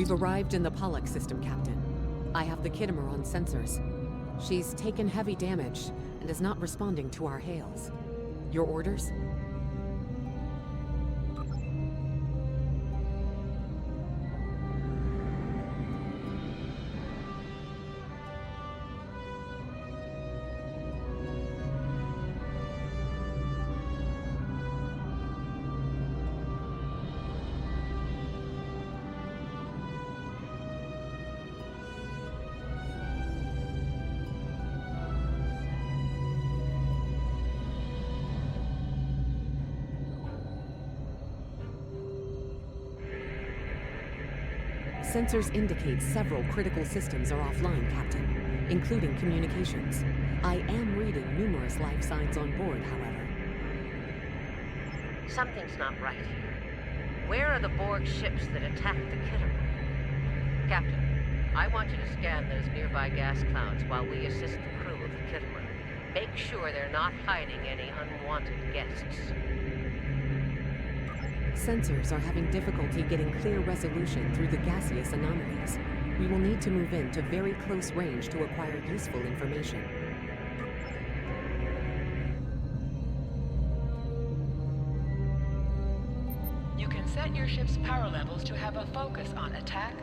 We've arrived in the Pollux system, Captain. I have the Kittimer on sensors. She's taken heavy damage and is not responding to our hails. Your orders? Sensors indicate several critical systems are offline, Captain, including communications. I am reading numerous life signs on board, however. Something's not right here. Where are the Borg ships that attacked the Kittimer? Captain, I want you to scan those nearby gas clouds while we assist the crew of the Kittimer. Make sure they're not hiding any unwanted guests. Sensors are having difficulty getting clear resolution through the gaseous anomalies. We will need to move in to very close range to acquire useful information. You can set your ship's power levels to have a focus on attack,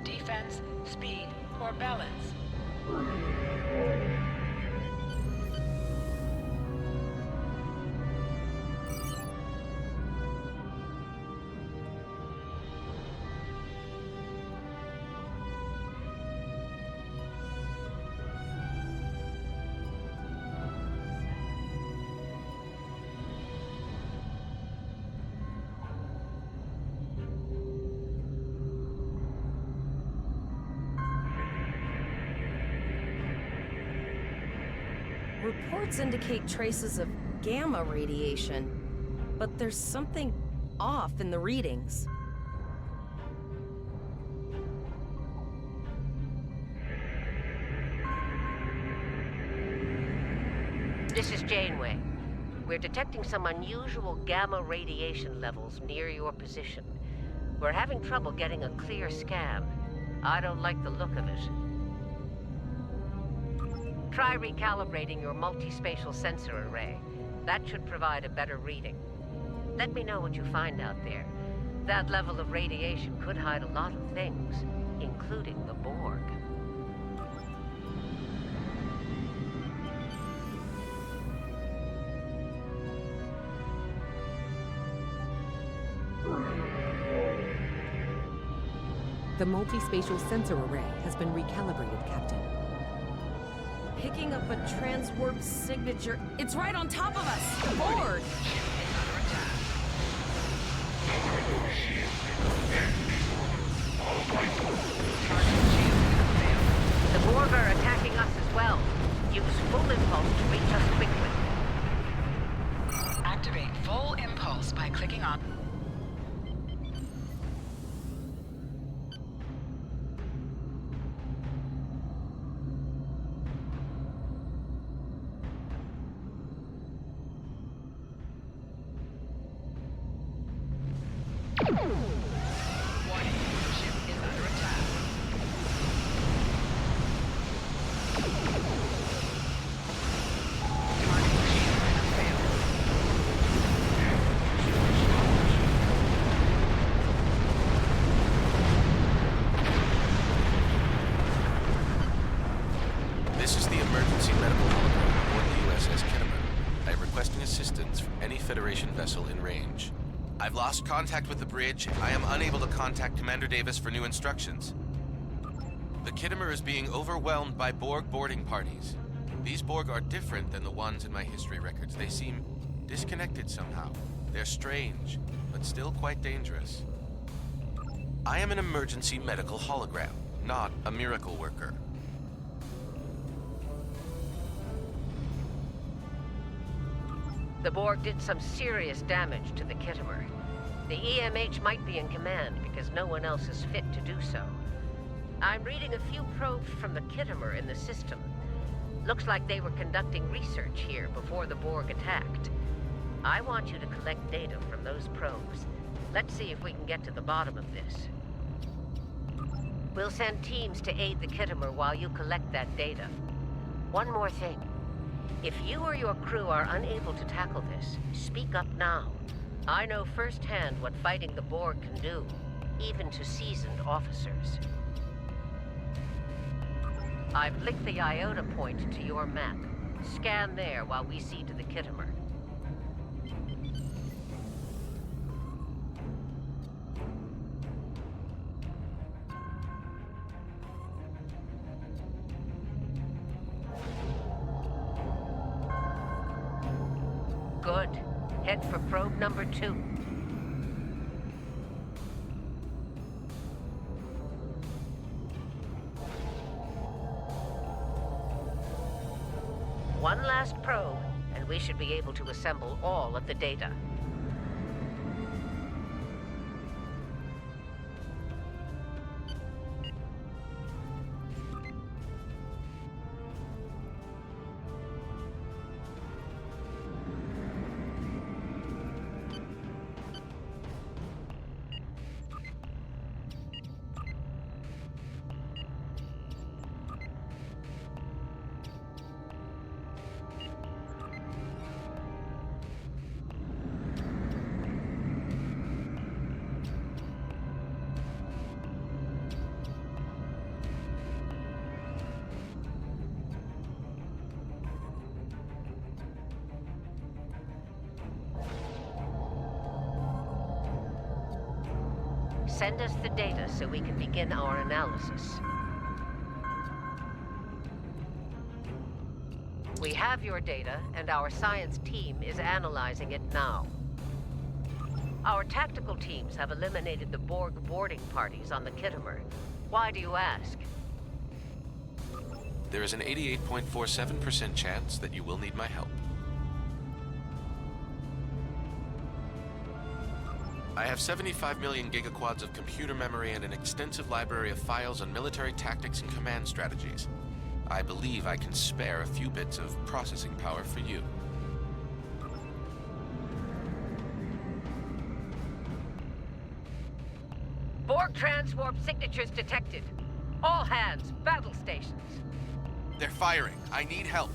defense, speed, or balance. Reports indicate traces of gamma radiation, but there's something off in the readings. This is Janeway. We're detecting some unusual gamma radiation levels near your position. We're having trouble getting a clear scan. I don't like the look of it. Try recalibrating your multispatial sensor array. That should provide a better reading. Let me know what you find out there. That level of radiation could hide a lot of things, including the Borg. The multispatial sensor array has been recalibrated, Captain. Picking up a transwarp signature. It's right on top of us! Borg! The Borg are attacking us as well. Use full impulse to reach us quickly. Activate full impulse by clicking on... This is the emergency medical hologram aboard the USS Kittimer. I am requesting assistance from any Federation vessel in range. I've lost contact with the bridge. I am unable to contact Commander Davis for new instructions. The Kittimer is being overwhelmed by Borg boarding parties. These Borg are different than the ones in my history records. They seem disconnected somehow. They're strange, but still quite dangerous. I am an emergency medical hologram, not a miracle worker. The Borg did some serious damage to the Kittimer. The EMH might be in command because no one else is fit to do so. I'm reading a few probes from the Kittimer in the system. Looks like they were conducting research here before the Borg attacked. I want you to collect data from those probes. Let's see if we can get to the bottom of this. We'll send teams to aid the Kittimer while you collect that data. One more thing. If you or your crew are unable to tackle this, speak up now. I know firsthand what fighting the Borg can do, even to seasoned officers. I've linked the Iota point to your map. Scan there while we see to the Kittimer. Good. Head for probe number 2. One last probe, and we should be able to assemble all of the data. Send us the data so we can begin our analysis. We have your data, and our science team is analyzing it now. Our tactical teams have eliminated the Borg boarding parties on the Kittimer. Why do you ask? There is an 88.47% chance that you will need my help. I have 75 million gigaquads of computer memory and an extensive library of files on military tactics and command strategies. I believe I can spare a few bits of processing power for you. Borg transwarp signatures detected. All hands, battle stations. They're firing. I need help.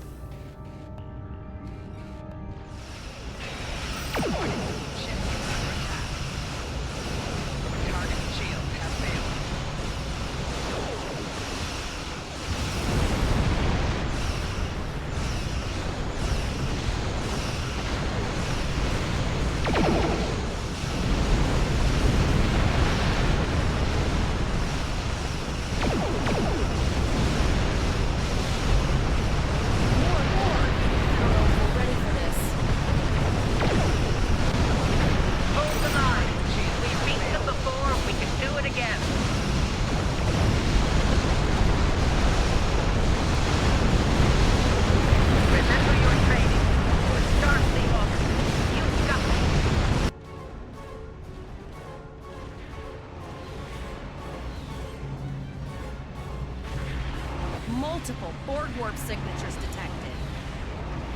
Multiple Borg warp signatures detected.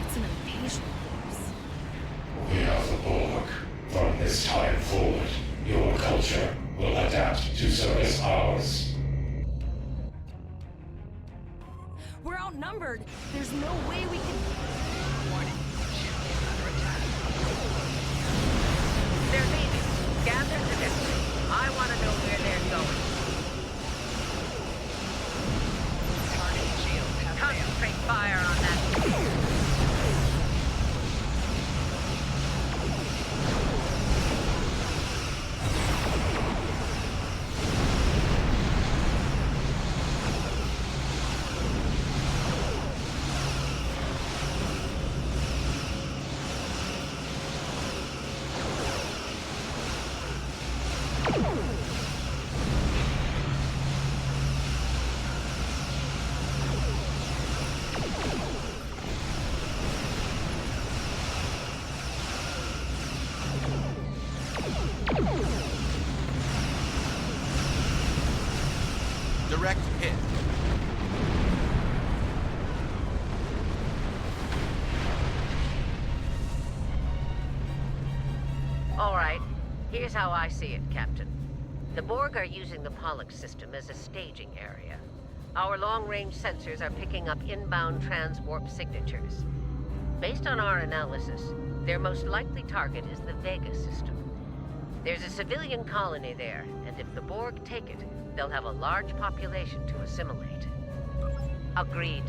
It's an invasion force. We are the Borg. From this time forward, your culture will adapt to service ours. We're outnumbered. There's no way we can... Warning. Ship is under attack. They're leaving. Scan their trajectory. I want to know where they're going. Target shield has failed. Concentrate fire on that. Direct hit. All right. Here's how I see it, Captain. The Borg are using the Pollux system as a staging area. Our long-range sensors are picking up inbound transwarp signatures. Based on our analysis, their most likely target is the Vega system. There's a civilian colony there, and if the Borg take it, they'll have a large population to assimilate. Agreed.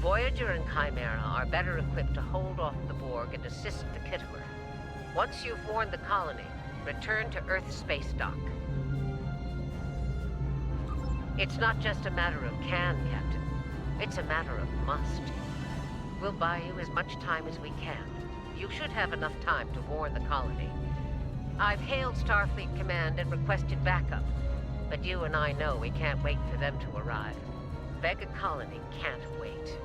Voyager and Chimera are better equipped to hold off the Borg and assist the Kittimer. Once you've warned the colony, return to Earth space dock. It's not just a matter of can, Captain. It's a matter of must. We'll buy you as much time as we can. You should have enough time to warn the colony. I've hailed Starfleet Command and requested backup, but you and I know we can't wait for them to arrive. Vega Colony can't wait.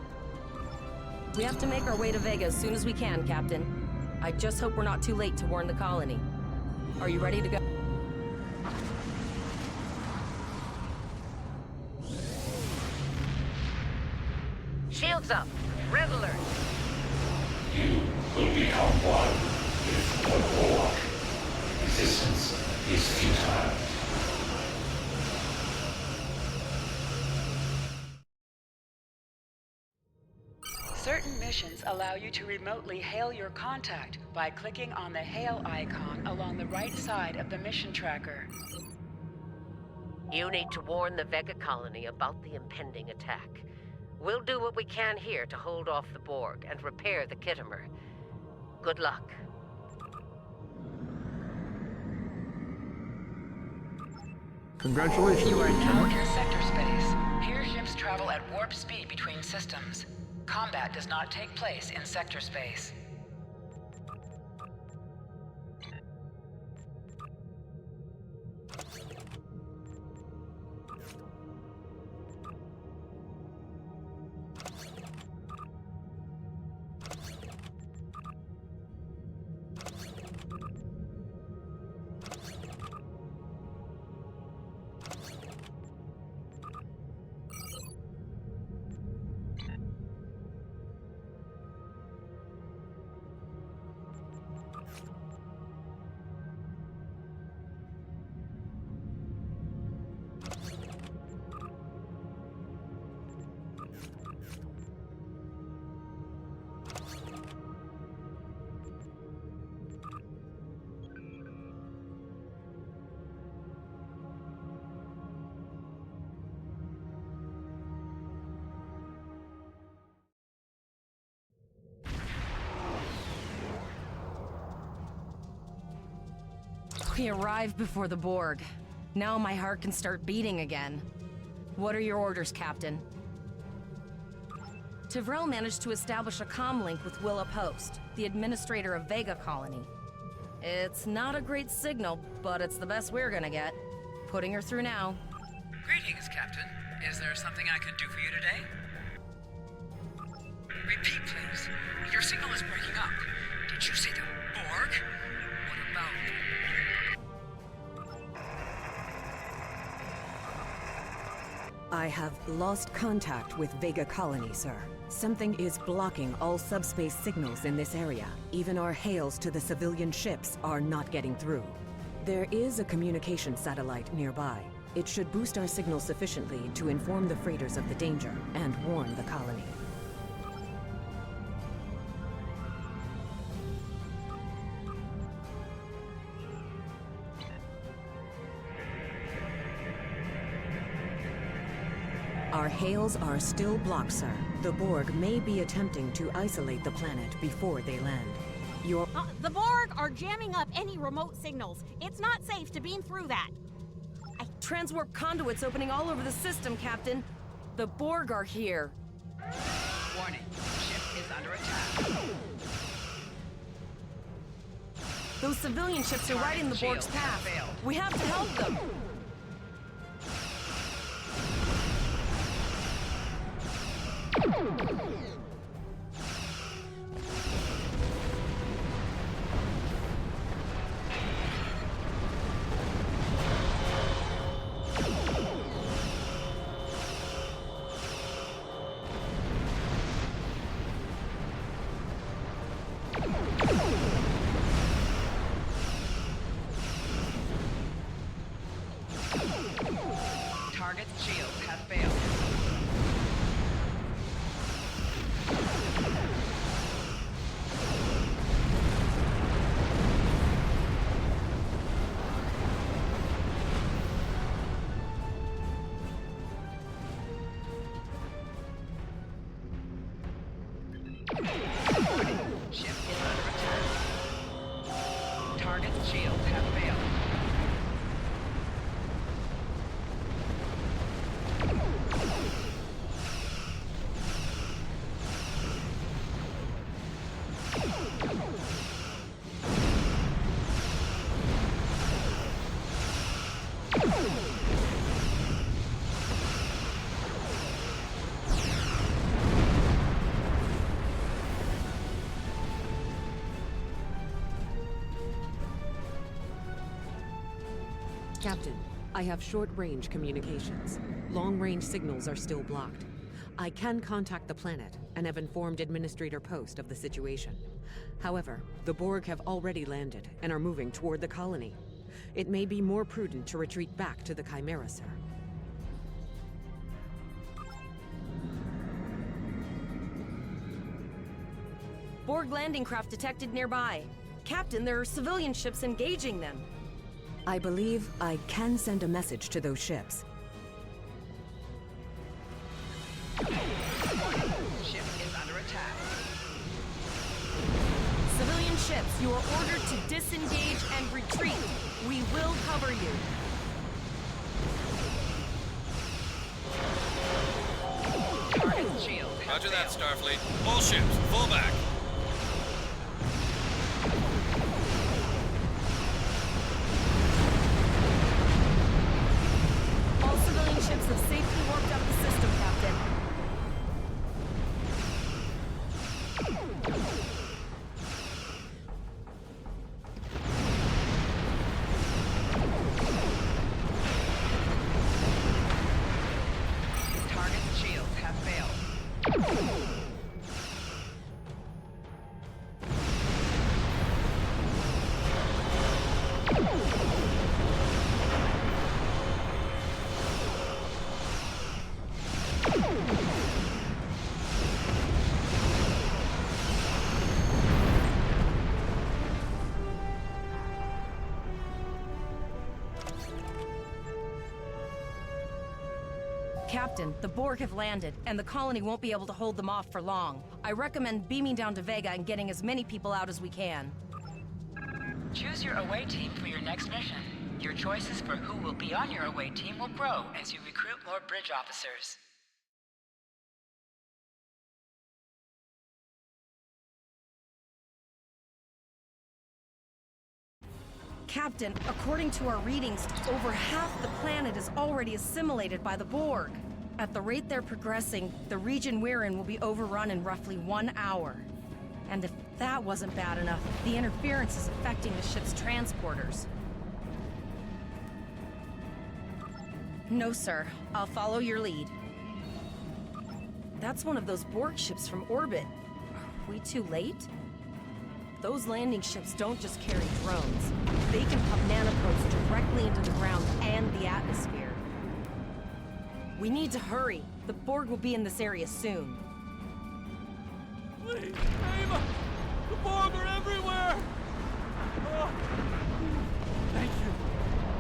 We have to make our way to Vega as soon as we can, Captain. I just hope we're not too late to warn the colony. Are you ready to go? Shields up. Red alert. You will become one with the Borg. Resistance is futile. Certain missions allow you to remotely hail your contact by clicking on the hail icon along the right side of the mission tracker. You need to warn the Vega Colony about the impending attack. We'll do what we can here to hold off the Borg and repair the Kittimer. Good luck. Congratulations. You are now in sector space. Here ships travel at warp speed between systems. Combat does not take place in sector space. We arrived before the Borg. Now my heart can start beating again. What are your orders, Captain? Tavrel managed to establish a comm link with Willa Post, the administrator of Vega Colony. It's not a great signal, but it's the best we're gonna get. Putting her through now. Greetings, Captain. Is there something I can do for you today? Repeat, please. Your signal is breaking up. Did you say the Borg? What about... I have lost contact with Vega Colony, sir. Something is blocking all subspace signals in this area. Even our hails to the civilian ships are not getting through. There is a communication satellite nearby. It should boost our signal sufficiently to inform the freighters of the danger and warn the colony. Our hails are still blocked, sir. The Borg may be attempting to isolate the planet before they land. The Borg are jamming up any remote signals. It's not safe to beam through that. Transwarp conduits opening all over the system, Captain. The Borg are here. Warning. Ship is under attack. Those civilian ships are right in the Borg's Shields path. failed. We have to help them. Target's shields have failed. Ship is under attack. Target's shields have failed. Captain, I have short-range communications. Long-range signals are still blocked. I can contact the planet and have informed Administrator Post of the situation. However, the Borg have already landed and are moving toward the colony. It may be more prudent to retreat back to the Chimera, sir. Borg landing craft detected nearby. Captain, there are civilian ships engaging them. I believe I can send a message to those ships. Ship is under attack. Civilian ships, you are ordered to disengage and retreat. We will cover you. Target's shield has Roger that, failed. Starfleet. All ships, fall back. All civilian ships have safely warped up the system, Captain. Target's shields have failed. Captain, the Borg have landed, and the colony won't be able to hold them off for long. I recommend beaming down to Vega and getting as many people out as we can. Choose your away team for your next mission. Your choices for who will be on your away team will grow as you recruit more bridge officers. Captain, according to our readings, over half the planet is already assimilated by the Borg. At the rate they're progressing, the region we're in will be overrun in roughly 1 hour. And if that wasn't bad enough, the interference is affecting the ship's transporters. No, sir. I'll follow your lead. That's one of those Borg ships from orbit. Are we too late? Those landing ships don't just carry drones. They can pump nanoprobes directly into the ground and the atmosphere. We need to hurry. The Borg will be in this area soon. Please, Ava! The Borg are everywhere! Oh. Thank you.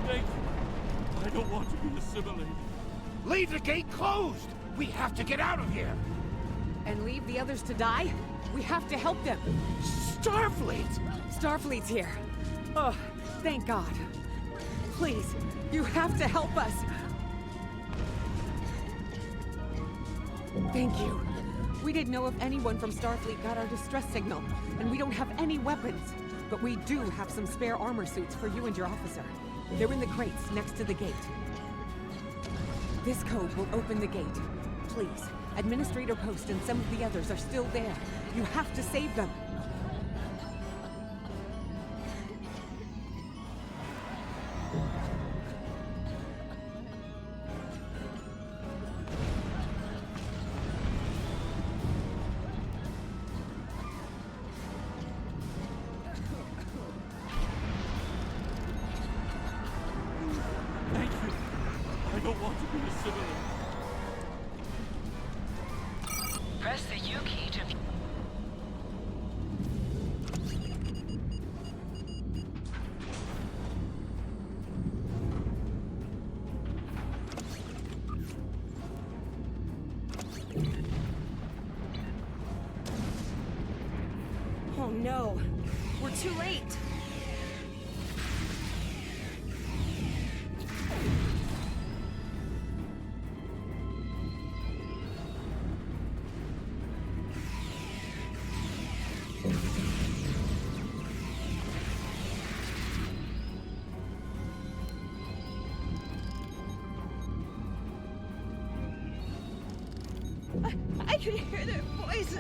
Thank you. I don't want to be assimilated. Leave the gate closed! We have to get out of here! And leave the others to die? We have to help them. Starfleet! Starfleet's here. Oh, thank God. Please, you have to help us. Thank you. We didn't know if anyone from Starfleet got our distress signal, and we don't have any weapons. But we do have some spare armor suits for you and your officer. They're in the crates next to the gate. This code will open the gate. Please, Administrator Post and some of the others are still there. You have to save them. Thank you. I don't want to be assimilated. Press the U key to... Oh no, we're too late. I could hear their voices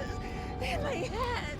in my head.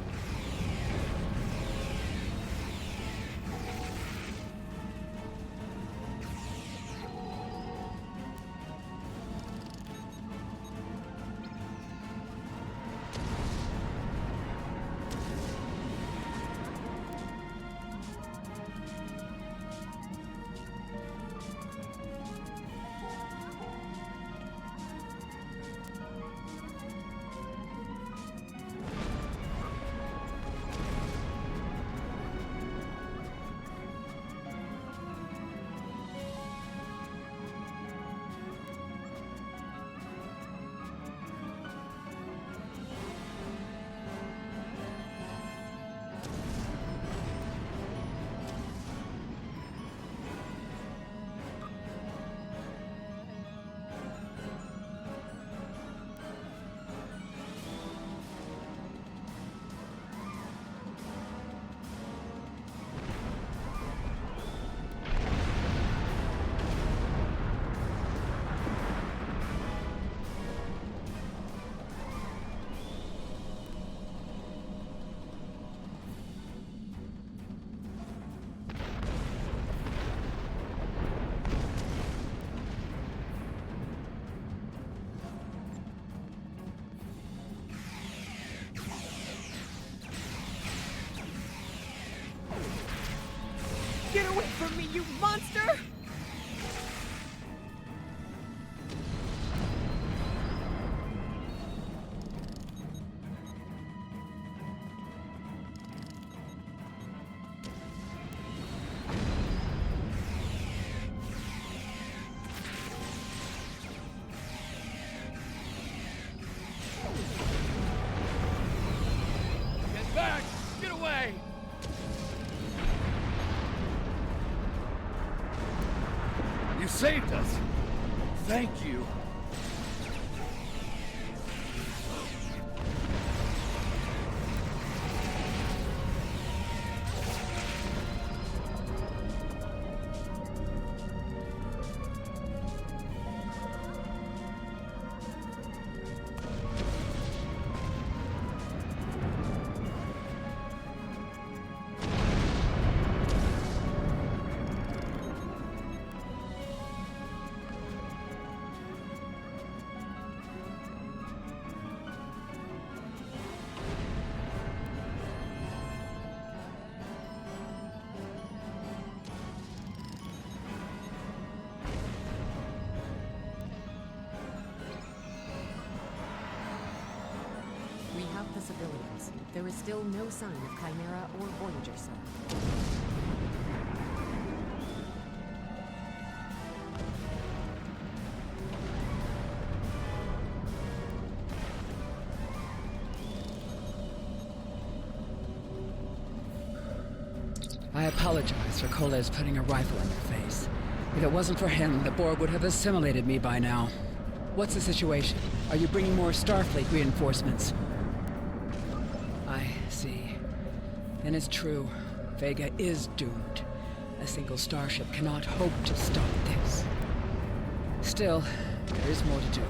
Get away from me, you monster! Get back! Get away! You saved us. Thank you. We have the civilians. There is still no sign of Chimera or Voyager, sir. I apologize for Koles putting a rifle in your face. If it wasn't for him, the Borg would have assimilated me by now. What's the situation? Are you bringing more Starfleet reinforcements? I see. Then it's true. Vega is doomed. A single starship cannot hope to stop this. Still, there is more to do.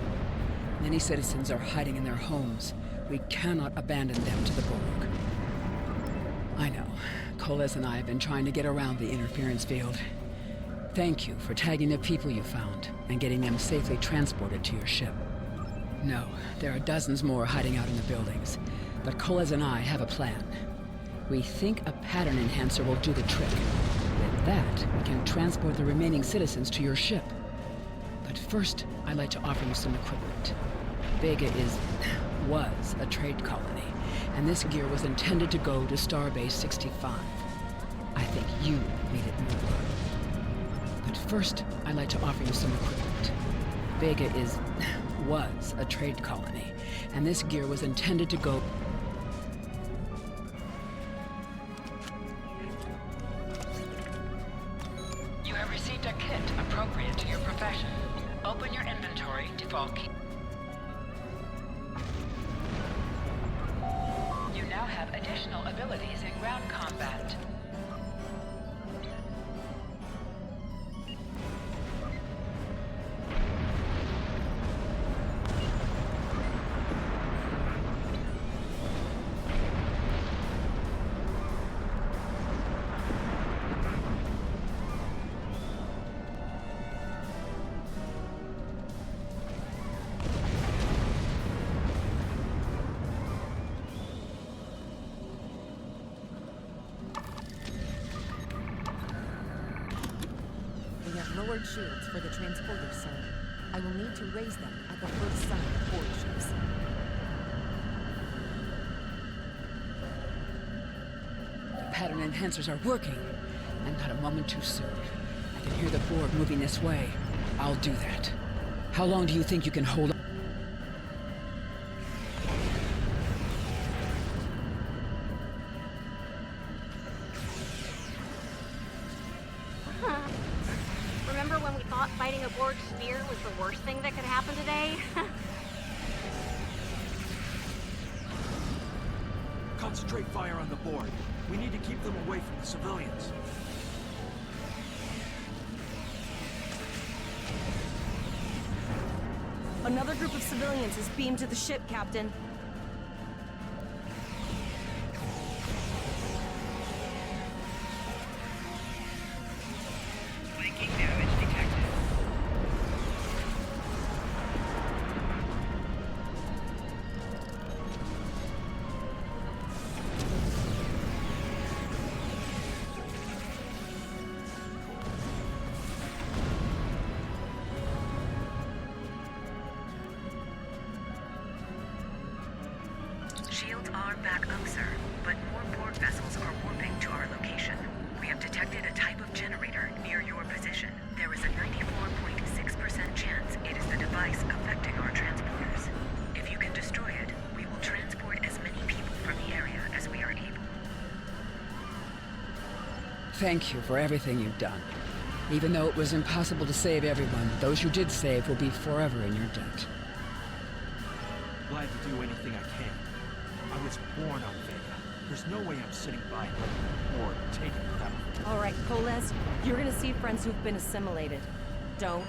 Many citizens are hiding in their homes. We cannot abandon them to the Borg. I know. Koles and I have been trying to get around the interference field. Thank you for tagging the people you found and getting them safely transported to your ship. No, there are dozens more hiding out in the buildings, but Koles and I have a plan. We think a pattern enhancer will do the trick. With that, we can transport the remaining citizens to your ship. But first, I'd like to offer you some equipment. Vega was a trade colony, and this gear was intended to go to Starbase 65. I think you need it more. But first, I'd like to offer you some equipment. Vega was a trade colony, and this gear was intended to go... You have received a kit appropriate to your profession. Open your inventory, default key. You now have additional abilities in ground combat. Lowered shields for the transporters, sir. I will need to raise them at the first sign of Borg ships. The pattern enhancers are working, and not a moment too soon. I can hear the Borg moving this way. I'll do that. How long do you think you can hold on? Remember when we thought fighting a Borg sphere was the worst thing that could happen today? Concentrate fire on the Borg. We need to keep them away from the civilians. Another group of civilians is beamed to the ship, Captain. Flanking damage detected. Shields are back up, sir, but more Borg vessels are warping to our location. We have detected a type of generator near your position. There is a 94.6% chance it is the device affecting our transporters. If you can destroy it, we will transport as many people from the area as we are able. Thank you for everything you've done. Even though it was impossible to save everyone, those you did save will be forever in your debt. Glad to do anything I can. I was born on Vega. There's no way I'm sitting by and letting the Borg take it without me. All right, Coles, you're gonna see friends who've been assimilated. Don't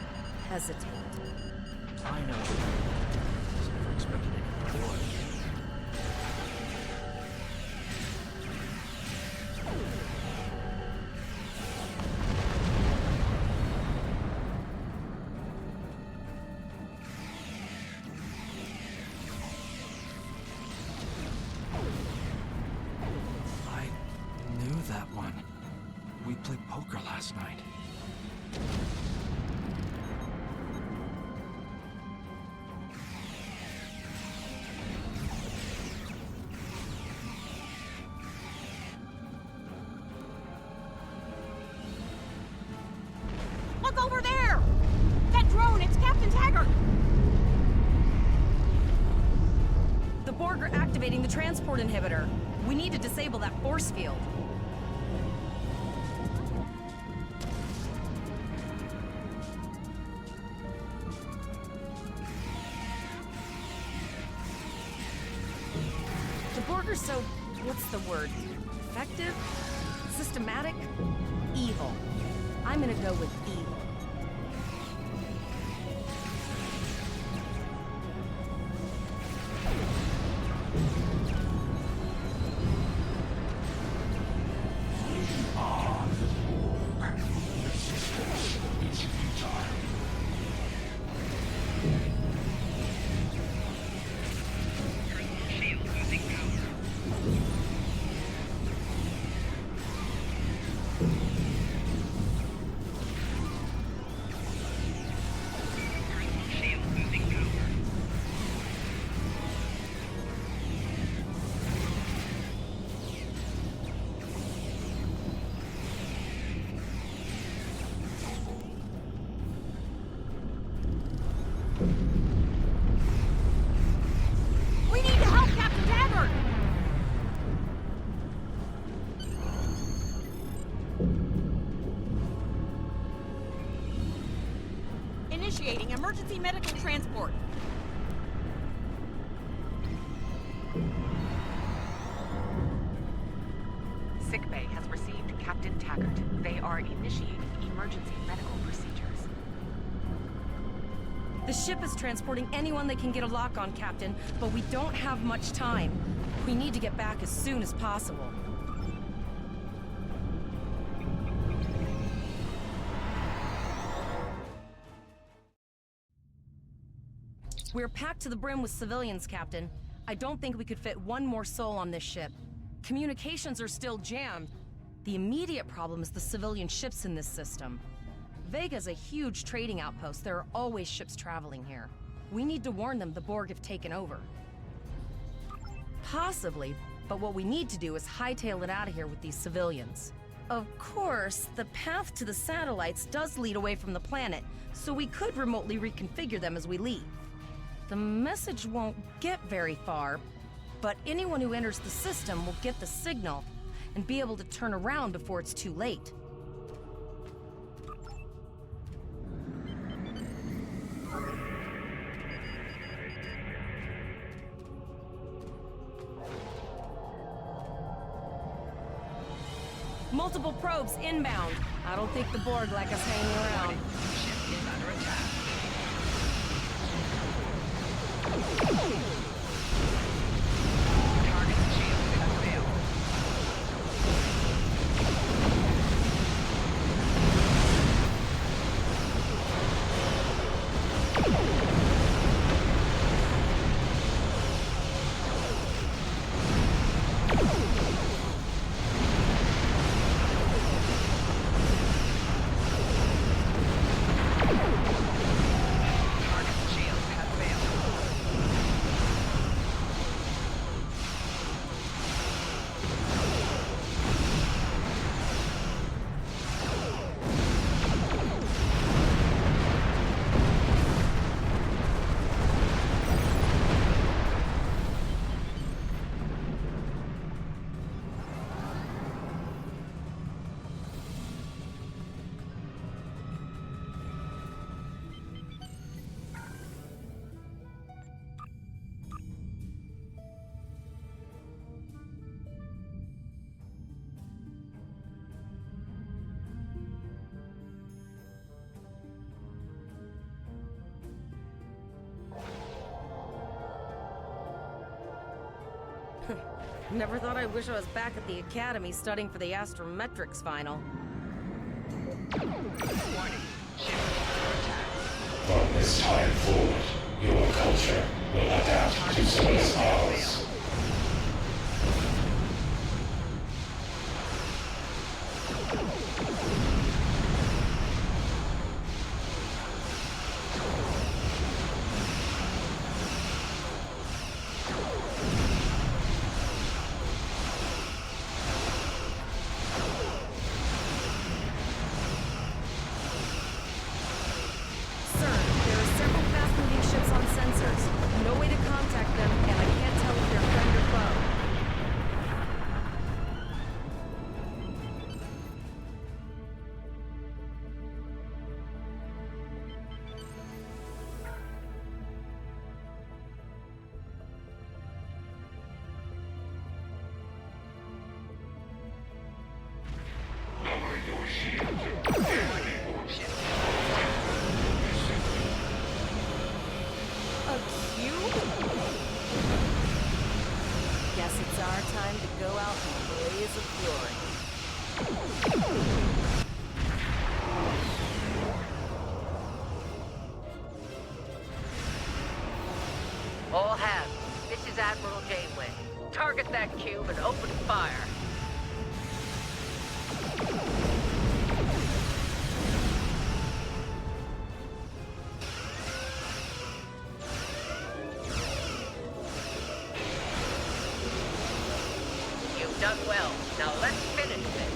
hesitate. I know. Was never expected any Borg. I knew that one. We played poker last night. Look over there! That drone, it's Captain Taggart! The Borg are activating the transport inhibitor. We need to disable that force field. The Borg are so... what's the word? Effective? Systematic? Evil. I'm gonna go with evil. initiating emergency medical transport. Sickbay has received Captain Taggart. They are initiating emergency medical procedures. The ship is transporting anyone they can get a lock on, Captain, but we don't have much time. We need to get back as soon as possible. We're packed to the brim with civilians, Captain. I don't think we could fit one more soul on this ship. Communications are still jammed. The immediate problem is the civilian ships in this system. Vega's a huge trading outpost. There are always ships traveling here. We need to warn them the Borg have taken over. Possibly, but what we need to do is hightail it out of here with these civilians. Of course, the path to the satellites does lead away from the planet, so we could remotely reconfigure them as we leave. The message won't get very far, but anyone who enters the system will get the signal and be able to turn around before it's too late. Multiple probes inbound. I don't think the Borg like us hanging around. Ship is under attack. Target shield has failed. Never thought I'd wish I was back at the Academy studying for the astrometrics final. Warning. Ship under attack. From this time forward, your culture will adapt to service ours. Guess it's our time to go out in a blaze of glory. All hands, this is Admiral Janeway. Target that cube and open fire. You've done well. Now let's finish this.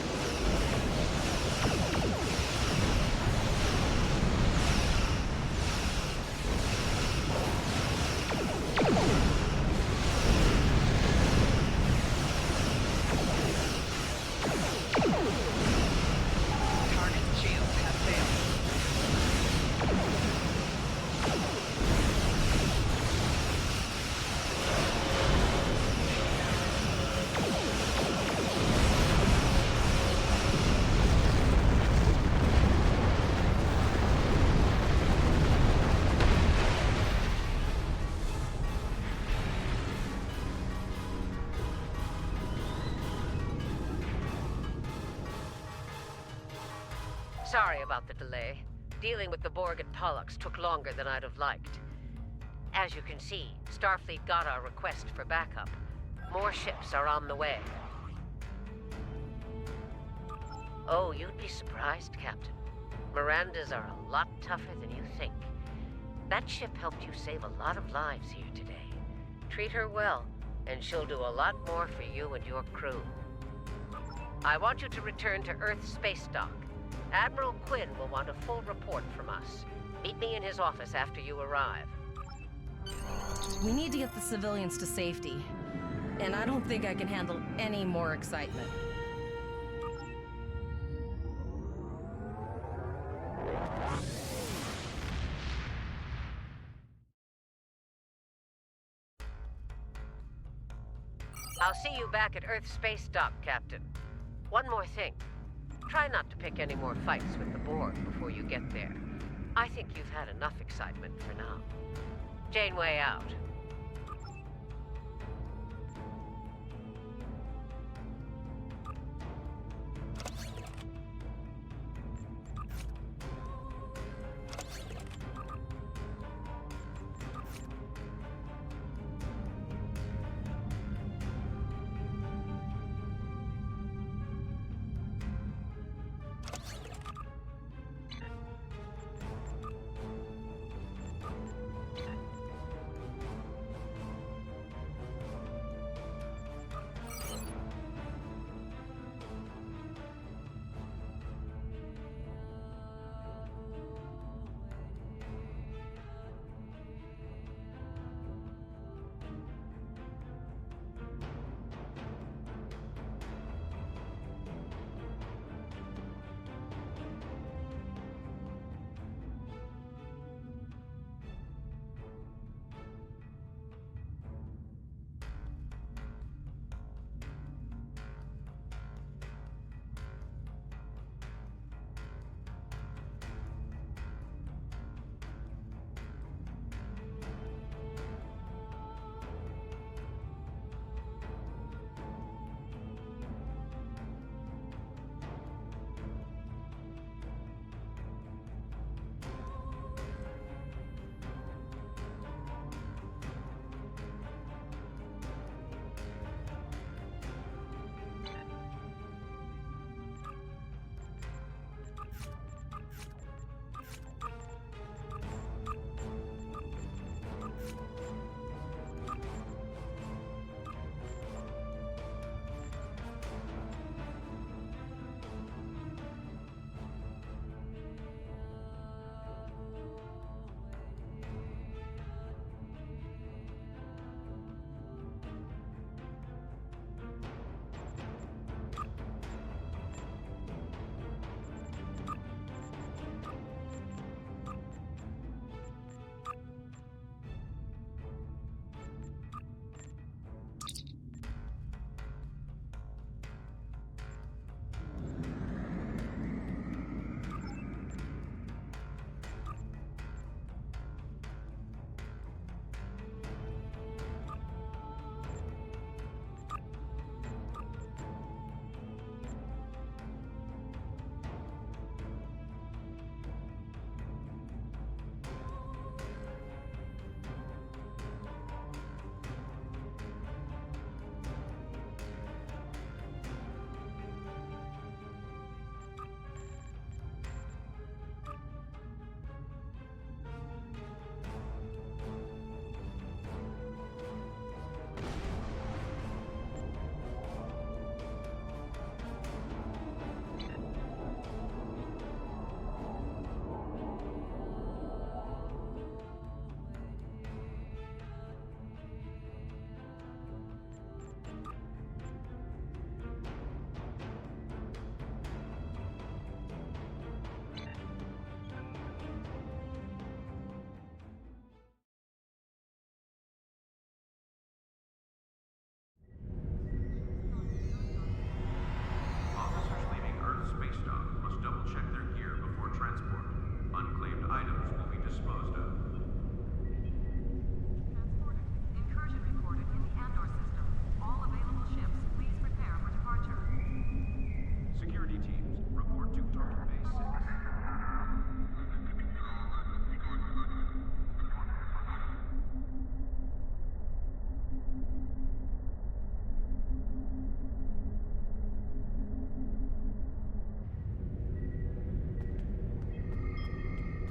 Sorry about the delay. Dealing with the Borg at Pollux took longer than I'd have liked. As you can see, Starfleet got our request for backup. More ships are on the way. Oh, you'd be surprised, Captain. Mirandas are a lot tougher than you think. That ship helped you save a lot of lives here today. Treat her well, and she'll do a lot more for you and your crew. I want you to return to Earth space dock. Admiral Quinn will want a full report from us. Meet me in his office after you arrive. We need to get the civilians to safety. And I don't think I can handle any more excitement. I'll see you back at Earth space dock, Captain. One more thing. Try not to pick any more fights with the Borg before you get there. I think you've had enough excitement for now. Janeway out.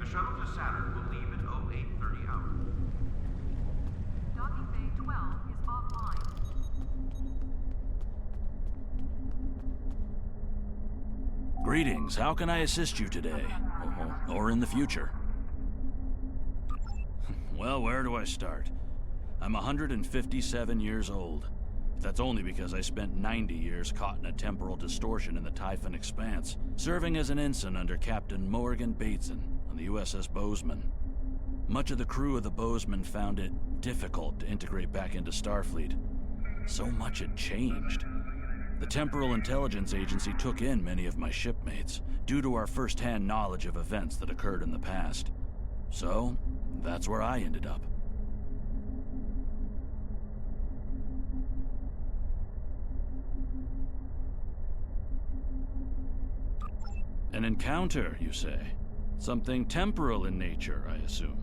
The shuttle to Saturn will leave at 0830 hour. Docking Bay 12 is offline. Greetings. How can I assist you today? Or in the future? Well, where do I start? I'm 157 years old. But that's only because I spent 90 years caught in a temporal distortion in the Typhon Expanse, serving as an ensign under Captain Morgan Bateson on the USS Bozeman. Much of the crew of the Bozeman found it difficult to integrate back into Starfleet. So much had changed. The Temporal Intelligence Agency took in many of my shipmates, due to our first-hand knowledge of events that occurred in the past. So, that's where I ended up. An encounter, you say? Something temporal in nature, I assume.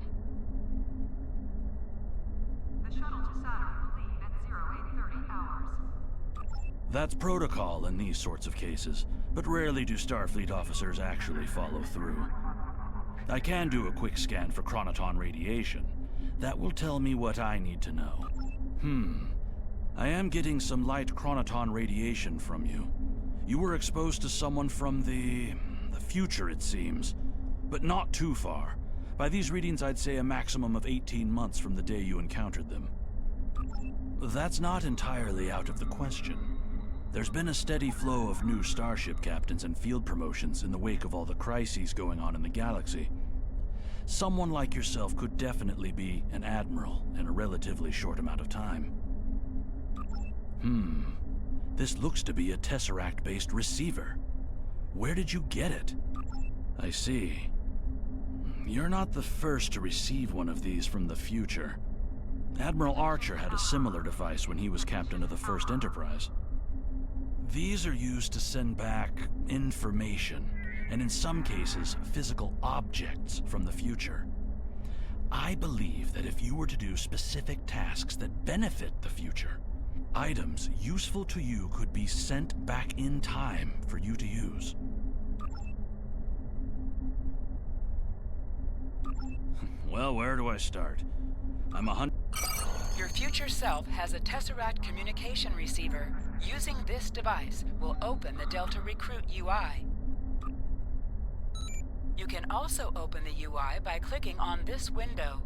The shuttle to Saturn will leave at 0830 hours. That's protocol in these sorts of cases, but rarely do Starfleet officers actually follow through. I can do a quick scan for chronoton radiation. That will tell me what I need to know. I am getting some light chronoton radiation from you. You were exposed to someone from the future, it seems. But not too far. By these readings, I'd say a maximum of 18 months from the day you encountered them. That's not entirely out of the question. There's been a steady flow of new starship captains and field promotions in the wake of all the crises going on in the galaxy. Someone like yourself could definitely be an Admiral in a relatively short amount of time. This looks to be a Tesseract-based receiver. Where did you get it? I see. You're not the first to receive one of these from the future. Admiral Archer had a similar device when he was captain of the First Enterprise. These are used to send back information, and in some cases, physical objects from the future. I believe that if you were to do specific tasks that benefit the future, items useful to you could be sent back in time for you to use. Well, where do I start? Your future self has a Tesseract communication receiver. Using this device will open the Delta Recruit UI. You can also open the UI by clicking on this window.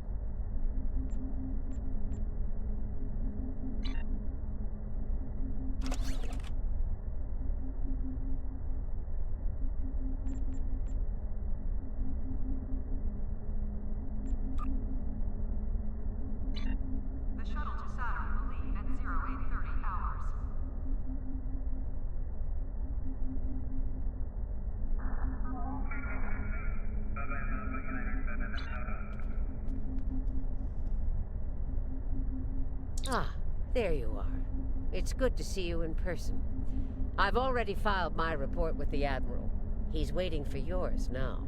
The shuttle to Saturn will leave at 0830 hours. Ah, there you are. It's good to see you in person. I've already filed my report with the Admiral. He's waiting for yours now.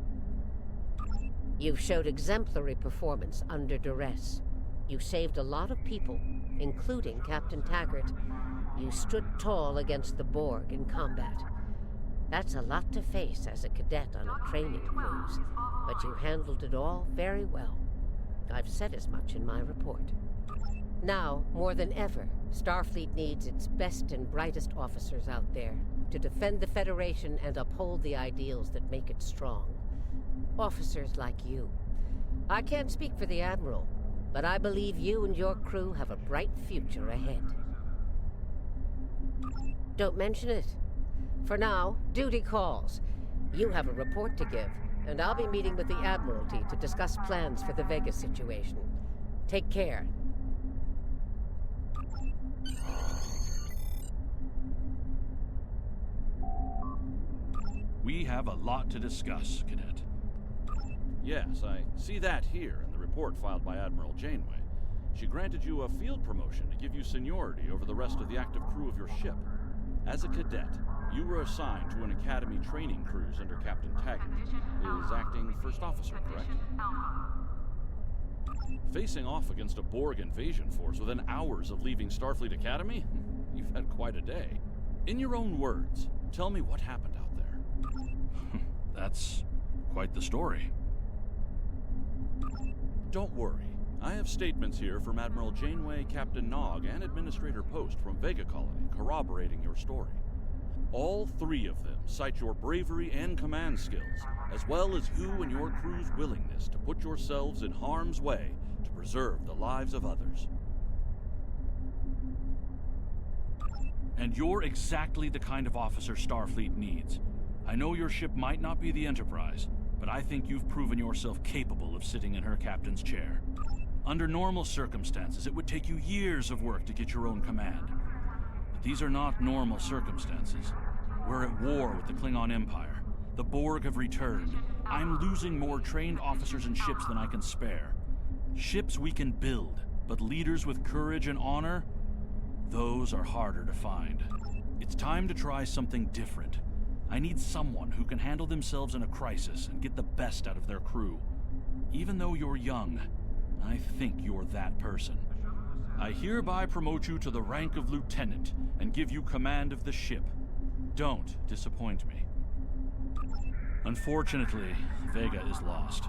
You've showed exemplary performance under duress. You saved a lot of people, including Captain Taggart. You stood tall against the Borg in combat. That's a lot to face as a cadet on a training cruise, but you handled it all very well. I've said as much in my report. Now, more than ever, Starfleet needs its best and brightest officers out there to defend the Federation and uphold the ideals that make it strong. Officers like you. I can't speak for the Admiral, but I believe you and your crew have a bright future ahead. Don't mention it. For now, duty calls. You have a report to give, and I'll be meeting with the Admiralty to discuss plans for the Vega situation. Take care. We have a lot to discuss, Cadet. Yes, I see that here in the report filed by Admiral Janeway. She granted you a field promotion to give you seniority over the rest of the active crew of your ship. As a cadet, you were assigned to an Academy training cruise under Captain Taggart, his acting first officer, correct? Facing off against a Borg invasion force within hours of leaving Starfleet Academy? You've had quite a day. In your own words, tell me what happened out there. That's quite the story. Don't worry. I have statements here from Admiral Janeway, Captain Nog, and Administrator Post from Vega Colony corroborating your story. All three of them cite your bravery and command skills, as well as who and your crew's willingness to put yourselves in harm's way to preserve the lives of others. And you're exactly the kind of officer Starfleet needs. I know your ship might not be the Enterprise, but I think you've proven yourself capable of sitting in her captain's chair. Under normal circumstances, it would take you years of work to get your own command. But these are not normal circumstances. We're at war with the Klingon Empire. The Borg have returned. I'm losing more trained officers and ships than I can spare. Ships we can build, but leaders with courage and honor? Those are harder to find. It's time to try something different. I need someone who can handle themselves in a crisis and get the best out of their crew. Even though you're young, I think you're that person. I hereby promote you to the rank of lieutenant and give you command of the ship. Don't disappoint me. Unfortunately, Vega is lost.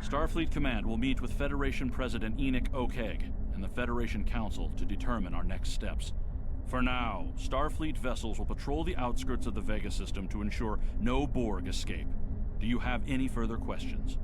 Starfleet Command will meet with Federation President Enoch Okeg and the Federation Council to determine our next steps. For now, Starfleet vessels will patrol the outskirts of the Vega system to ensure no Borg escape. Do you have any further questions?